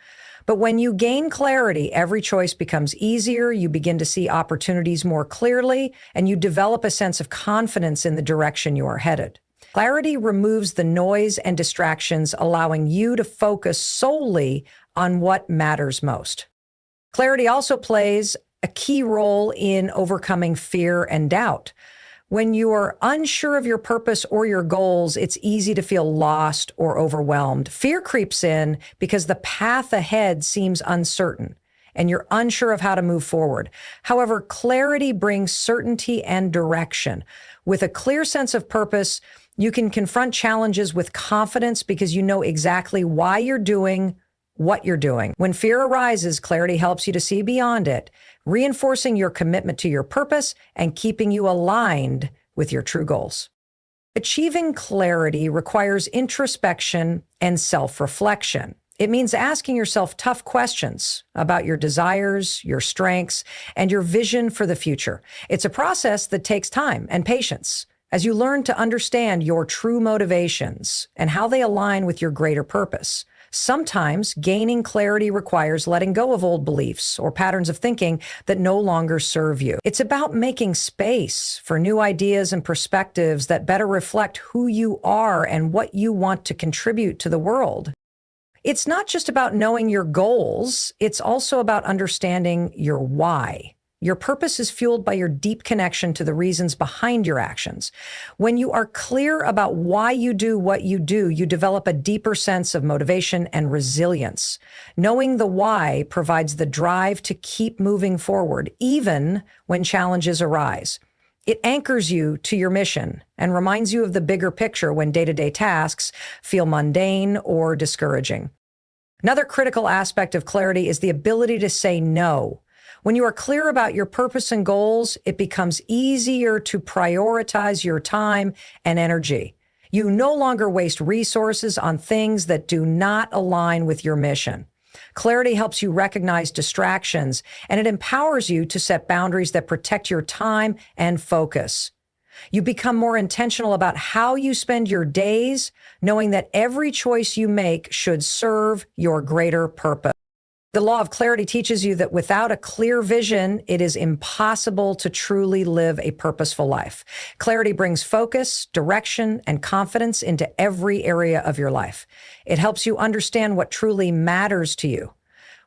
But when you gain clarity, every choice becomes easier, you begin to see opportunities more clearly, and you develop a sense of confidence in the direction you are headed. Clarity removes the noise and distractions, allowing you to focus solely on what matters most. Clarity also plays a key role in overcoming fear and doubt. When you are unsure of your purpose or your goals, it's easy to feel lost or overwhelmed. Fear creeps in because the path ahead seems uncertain and you're unsure of how to move forward. However, clarity brings certainty and direction. With a clear sense of purpose, you can confront challenges with confidence because you know exactly why you're doing what you're doing. When fear arises, clarity helps you to see beyond it, reinforcing your commitment to your purpose and keeping you aligned with your true goals. Achieving clarity requires introspection and self-reflection. It means asking yourself tough questions about your desires, your strengths, and your vision for the future. It's a process that takes time and patience as you learn to understand your true motivations and how they align with your greater purpose. Sometimes gaining clarity requires letting go of old beliefs or patterns of thinking that no longer serve you. It's about making space for new ideas and perspectives that better reflect who you are and what you want to contribute to the world. It's not just about knowing your goals, it's also about understanding your why. Your purpose is fueled by your deep connection to the reasons behind your actions. When you are clear about why you do what you do, you develop a deeper sense of motivation and resilience. Knowing the why provides the drive to keep moving forward, even when challenges arise. It anchors you to your mission and reminds you of the bigger picture when day-to-day tasks feel mundane or discouraging. Another critical aspect of clarity is the ability to say no. When you are clear about your purpose and goals, it becomes easier to prioritize your time and energy. You no longer waste resources on things that do not align with your mission. Clarity helps you recognize distractions, and it empowers you to set boundaries that protect your time and focus. You become more intentional about how you spend your days, knowing that every choice you make should serve your greater purpose. The law of clarity teaches you that without a clear vision, it is impossible to truly live a purposeful life. Clarity brings focus, direction, and confidence into every area of your life. It helps you understand what truly matters to you,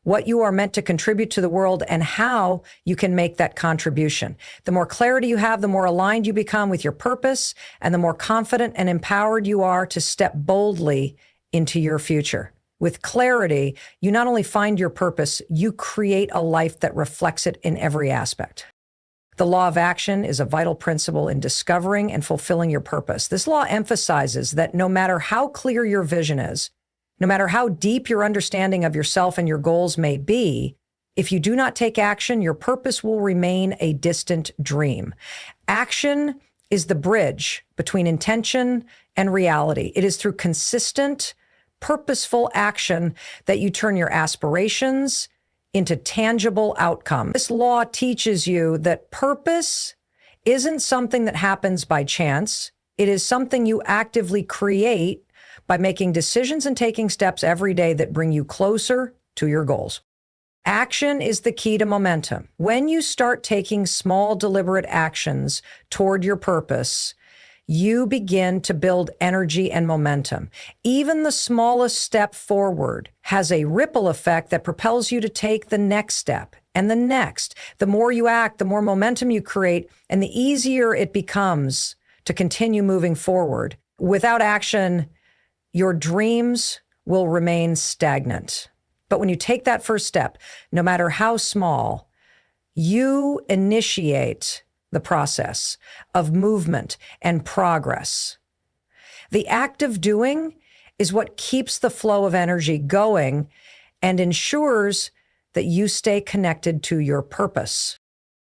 what you are meant to contribute to the world, and how you can make that contribution. The more clarity you have, the more aligned you become with your purpose, and the more confident and empowered you are to step boldly into your future. With clarity, you not only find your purpose, you create a life that reflects it in every aspect. The law of action is a vital principle in discovering and fulfilling your purpose. This law emphasizes that no matter how clear your vision is, no matter how deep your understanding of yourself and your goals may be, if you do not take action, your purpose will remain a distant dream. Action is the bridge between intention and reality. It is through consistent, purposeful action that you turn your aspirations into tangible outcomes. This law teaches you that purpose isn't something that happens by chance. It is something you actively create by making decisions and taking steps every day that bring you closer to your goals. Action is the key to momentum. When you start taking small, deliberate actions toward your purpose, you begin to build energy and momentum. Even the smallest step forward has a ripple effect that propels you to take the next step and the next. The more you act, the more momentum you create, and the easier it becomes to continue moving forward. Without action, your dreams will remain stagnant. But when you take that first step, no matter how small, you initiate the process of movement and progress. The act of doing is what keeps the flow of energy going and ensures that you stay connected to your purpose.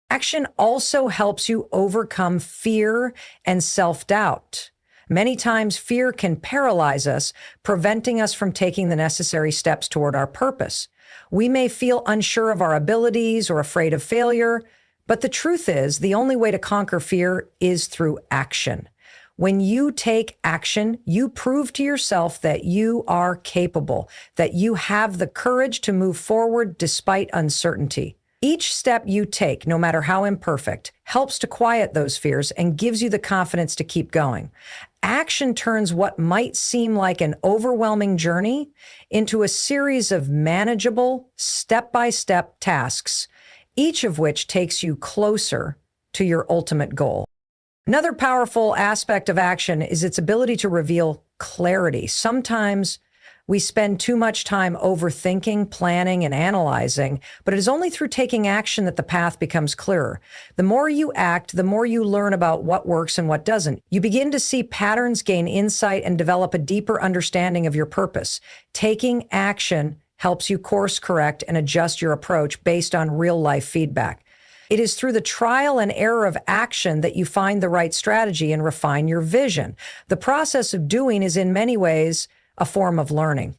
Action also helps you overcome fear and self-doubt. Many times, fear can paralyze us, preventing us from taking the necessary steps toward our purpose. We may feel unsure of our abilities or afraid of failure, but the truth is, the only way to conquer fear is through action. When you take action, you prove to yourself that you are capable, that you have the courage to move forward despite uncertainty. Each step you take, no matter how imperfect, helps to quiet those fears and gives you the confidence to keep going. Action turns what might seem like an overwhelming journey into a series of manageable, step-by-step tasks, each of which takes you closer to your ultimate goal. Another powerful aspect of action is its ability to reveal clarity. Sometimes we spend too much time overthinking, planning, and analyzing, but it is only through taking action that the path becomes clearer. The more you act, the more you learn about what works and what doesn't. You begin to see patterns, gain insight, and develop a deeper understanding of your purpose. Taking action helps you course correct and adjust your approach based on real-life feedback. It is through the trial and error of action that you find the right strategy and refine your vision. The process of doing is in many ways a form of learning.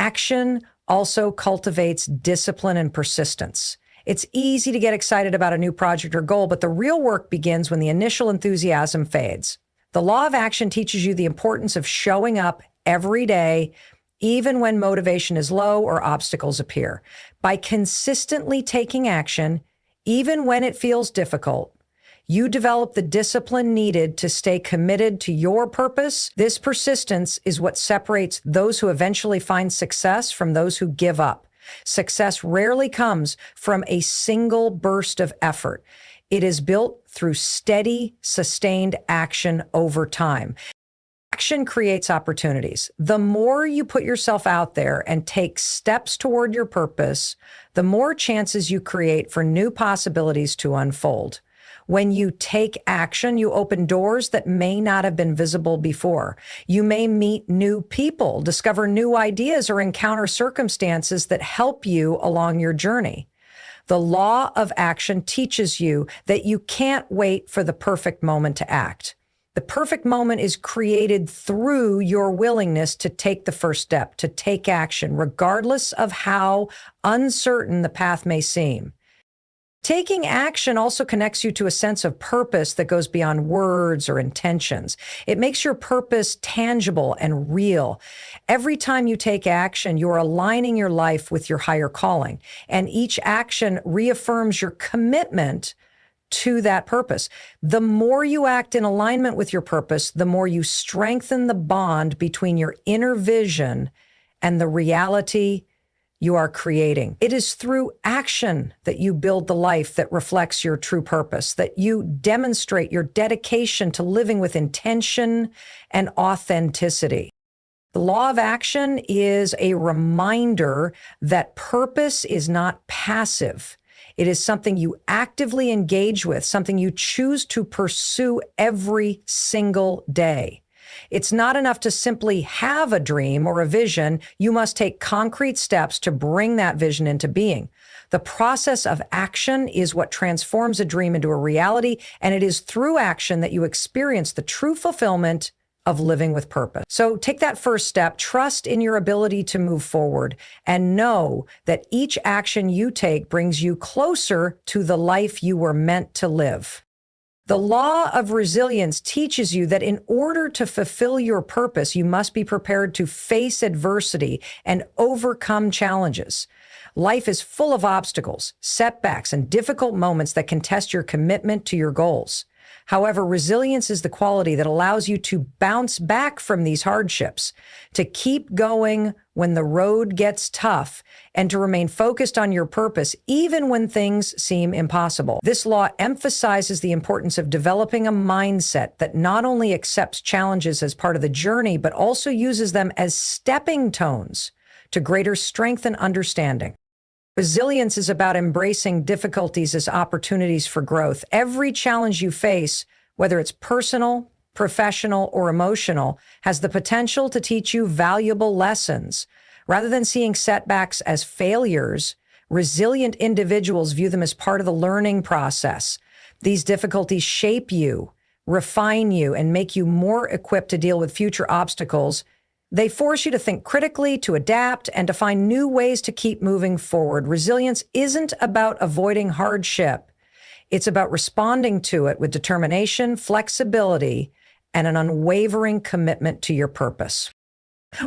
Action also cultivates discipline and persistence. It's easy to get excited about a new project or goal, but the real work begins when the initial enthusiasm fades. The law of action teaches you the importance of showing up every day, even when motivation is low or obstacles appear. By consistently taking action, even when it feels difficult, you develop the discipline needed to stay committed to your purpose. This persistence is what separates those who eventually find success from those who give up. Success rarely comes from a single burst of effort. It is built through steady, sustained action over time. Action creates opportunities. The more you put yourself out there and take steps toward your purpose, the more chances you create for new possibilities to unfold. When you take action, you open doors that may not have been visible before. You may meet new people, discover new ideas, or encounter circumstances that help you along your journey. The law of action teaches you that you can't wait for the perfect moment to act. The perfect moment is created through your willingness to take the first step, to take action, regardless of how uncertain the path may seem. Taking action also connects you to a sense of purpose that goes beyond words or intentions. It makes your purpose tangible and real. Every time you take action, you're aligning your life with your higher calling, and each action reaffirms your commitment to that purpose. The more you act in alignment with your purpose, the more you strengthen the bond between your inner vision and the reality you are creating. It is through action that you build the life that reflects your true purpose, that you demonstrate your dedication to living with intention and authenticity. The law of action is a reminder that purpose is not passive. It is something you actively engage with, something you choose to pursue every single day. It's not enough to simply have a dream or a vision. You must take concrete steps to bring that vision into being. The process of action is what transforms a dream into a reality, and it is through action that you experience the true fulfillment of living with purpose. So take that first step, trust in your ability to move forward, and know that each action you take brings you closer to the life you were meant to live. The law of resilience teaches you that in order to fulfill your purpose, you must be prepared to face adversity and overcome challenges. Life is full of obstacles, setbacks, and difficult moments that can test your commitment to your goals. However, resilience is the quality that allows you to bounce back from these hardships, to keep going when the road gets tough, and to remain focused on your purpose even when things seem impossible. This law emphasizes the importance of developing a mindset that not only accepts challenges as part of the journey, but also uses them as stepping stones to greater strength and understanding. Resilience is about embracing difficulties as opportunities for growth. Every challenge you face, whether it's personal, professional, or emotional, has the potential to teach you valuable lessons. Rather than seeing setbacks as failures, resilient individuals view them as part of the learning process. These difficulties shape you, refine you, and make you more equipped to deal with future obstacles. They force you to think critically, to adapt, and to find new ways to keep moving forward. Resilience isn't about avoiding hardship. It's about responding to it with determination, flexibility, and an unwavering commitment to your purpose.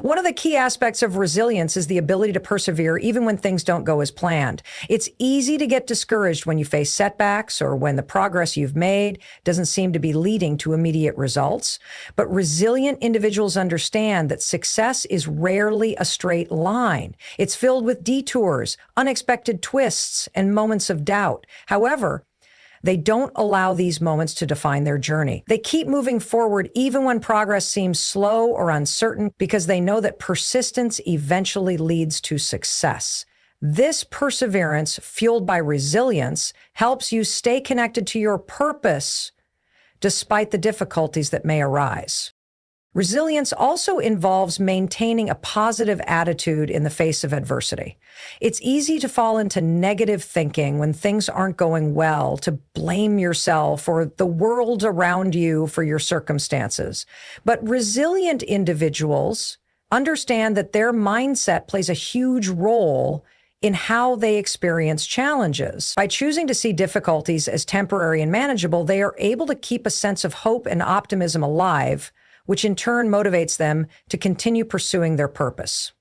One of the key aspects of resilience is the ability to persevere even when things don't go as planned. It's easy to get discouraged when you face setbacks or when the progress you've made doesn't seem to be leading to immediate results. But resilient individuals understand that success is rarely a straight line. It's filled with detours, unexpected twists, and moments of doubt. However, they don't allow these moments to define their journey. They keep moving forward even when progress seems slow or uncertain because they know that persistence eventually leads to success. This perseverance, fueled by resilience, helps you stay connected to your purpose despite the difficulties that may arise. Resilience also involves maintaining a positive attitude in the face of adversity. It's easy to fall into negative thinking when things aren't going well, to blame yourself or the world around you for your circumstances. But resilient individuals understand that their mindset plays a huge role in how they experience challenges. By choosing to see difficulties as temporary and manageable, they are able to keep a sense of hope and optimism alive, which in turn motivates them to continue pursuing their purpose.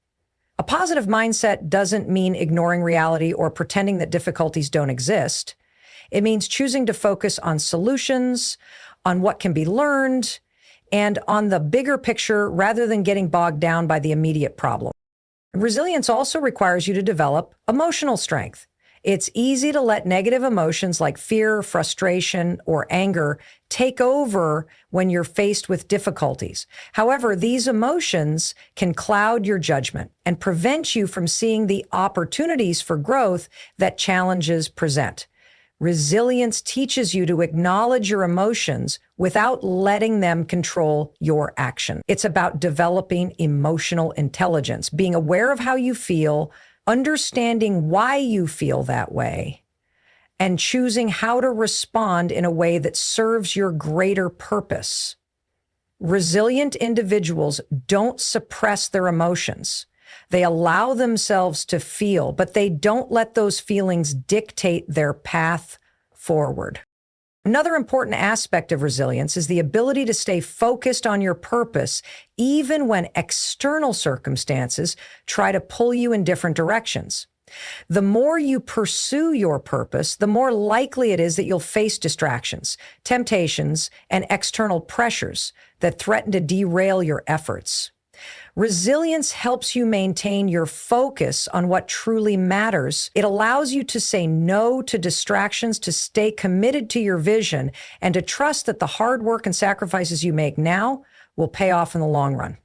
A positive mindset doesn't mean ignoring reality or pretending that difficulties don't exist. It means choosing to focus on solutions, on what can be learned, and on the bigger picture rather than getting bogged down by the immediate problem. Resilience also requires you to develop emotional strength. It's easy to let negative emotions like fear, frustration, or anger take over when you're faced with difficulties. However, these emotions can cloud your judgment and prevent you from seeing the opportunities for growth that challenges present. Resilience teaches you to acknowledge your emotions without letting them control your action. It's about developing emotional intelligence, being aware of how you feel, understanding why you feel that way, and choosing how to respond in a way that serves your greater purpose. Resilient individuals don't suppress their emotions. They allow themselves to feel, but they don't let those feelings dictate their path forward. Another important aspect of resilience is the ability to stay focused on your purpose, even when external circumstances try to pull you in different directions. The more you pursue your purpose, the more likely it is that you'll face distractions, temptations, and external pressures that threaten to derail your efforts. Resilience helps you maintain your focus on what truly matters. It allows you to say no to distractions, to stay committed to your vision, and to trust that the hard work and sacrifices you make now will pay off in the long run.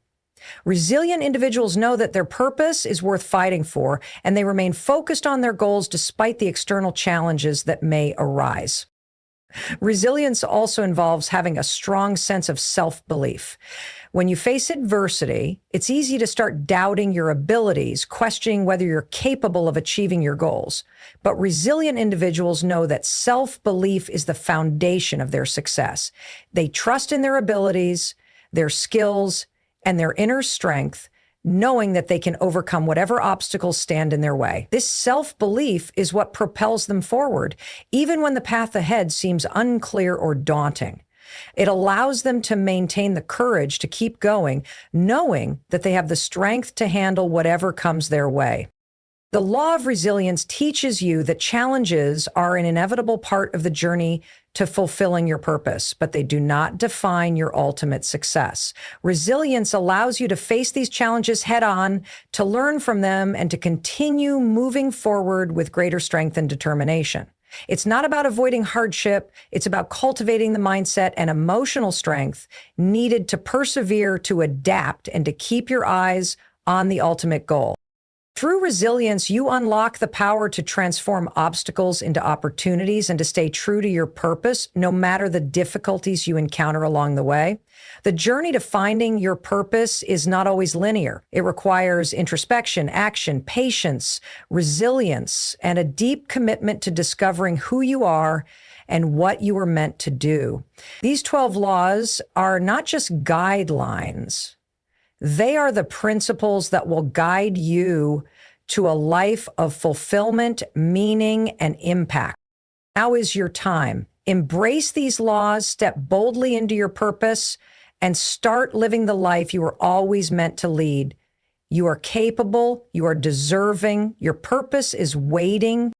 Resilient individuals know that their purpose is worth fighting for, and they remain focused on their goals despite the external challenges that may arise. Resilience also involves having a strong sense of self-belief. When you face adversity, it's easy to start doubting your abilities, questioning whether you're capable of achieving your goals. But resilient individuals know that self-belief is the foundation of their success. They trust in their abilities, their skills, and their inner strength, knowing that they can overcome whatever obstacles stand in their way. This self-belief is what propels them forward, even when the path ahead seems unclear or daunting. It allows them to maintain the courage to keep going, knowing that they have the strength to handle whatever comes their way. The law of resilience teaches you that challenges are an inevitable part of the journey to fulfilling your purpose, but they do not define your ultimate success. Resilience allows you to face these challenges head on, to learn from them, and to continue moving forward with greater strength and determination. It's not about avoiding hardship. It's about cultivating the mindset and emotional strength needed to persevere, to adapt, and to keep your eyes on the ultimate goal. Through resilience, you unlock the power to transform obstacles into opportunities and to stay true to your purpose, no matter the difficulties you encounter along the way. The journey to finding your purpose is not always linear. It requires introspection, action, patience, resilience, and a deep commitment to discovering who you are and what you were meant to do. These 12 laws are not just guidelines. They are the principles that will guide you to a life of fulfillment, meaning, and impact. Now is your time. Embrace these laws, step boldly into your purpose, and start living the life you were always meant to lead. You are capable, you are deserving, your purpose is waiting.